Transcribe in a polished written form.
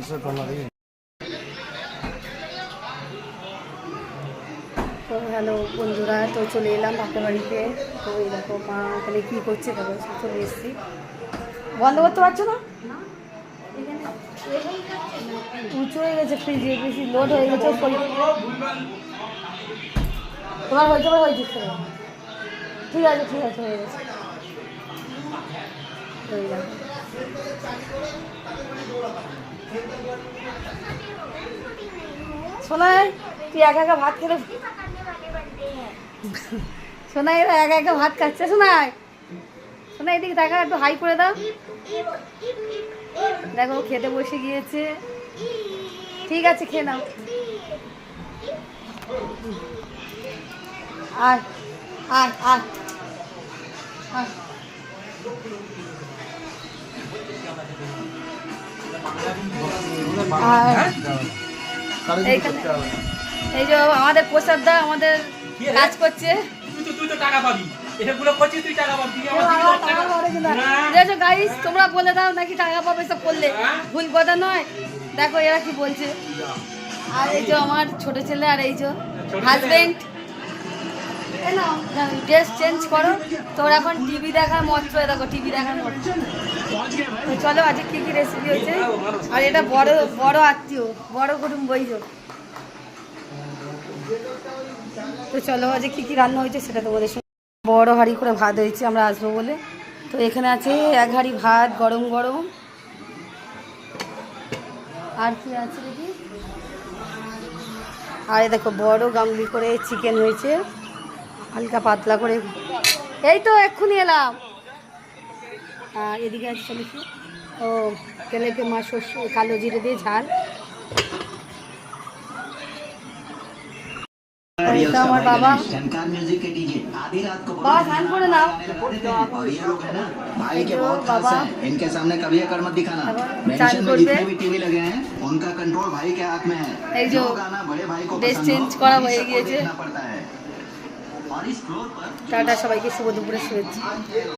তো হ্যালো বন্ধুরা, তো চলে এলাম বাপের বাড়িতে। তো এই দেখো মা ওখানে কী করছে, তারপরে চলে এসেছি। বন্ধ করতে পারছো না? উঁচু হয়ে গেছে, ফ্রিজে বেশি লোড হয়ে গেছে। তোমার হয়েছে ঠিক আছে হয়ে গেছে। হয়ে যাবে। শোনায় তুই একা একা ভাত খেতে, শোনায় এরা একা একা ভাত খাচ্ছে। শোনায় এদিকে দেখা, একটু হাই করে দাও। দেখো খেতে বসে গিয়েছে। ঠিক আছে, খেয়ে নাও। আয় আয় আয় আয়। এই যে আমাদের প্রসাদ দা আমাদের কাজ করছে। তোমরা বলে দাও নাকি টাকা পাবে, সব করলে ভুল কথা নয়। দেখো এরা কি বলছে। আর এই যে আমার ছোট ছেলে, আর এই যে হাজবেন্ড। ড্রেস চেঞ্জ করো, তোর এখন টিভি দেখার মত। দেখো টিভি দেখার মত। তো চলো আজকে কী কী রেসিপি হয়েছে। আর এটা বড় বড় আত্মীয়, বড় কুটুম্ব বইজ। তো চলো আজকে কী কী রান্না হয়েছে সেটা তোমাদের সঙ্গে। বড় হাঁড়ি করে ভাত হয়েছে, আমরা আসবো বলে। তো এখানে আছে 1 হাঁড়ি ভাত গরম গরম। আর কি আছে দেখি। আর দেখো বড় গামলি করে চিকেন হয়েছে, হালকা পাতলা করে। এই তো এক্ষুনি এলাম। আর এদিকে আছে চলেছি ও তেলেতে মাছ, সর্ষে কালো জিরে দিয়ে ঝাল। আমার বাবা বাবা স্নান করে নাও। বাবা চান করবে। এই যে ড্রেস চেঞ্জ করা হয়ে গিয়েছে। টাটা, সবাইকে শুভ দুপুরে শুভেচ্ছা।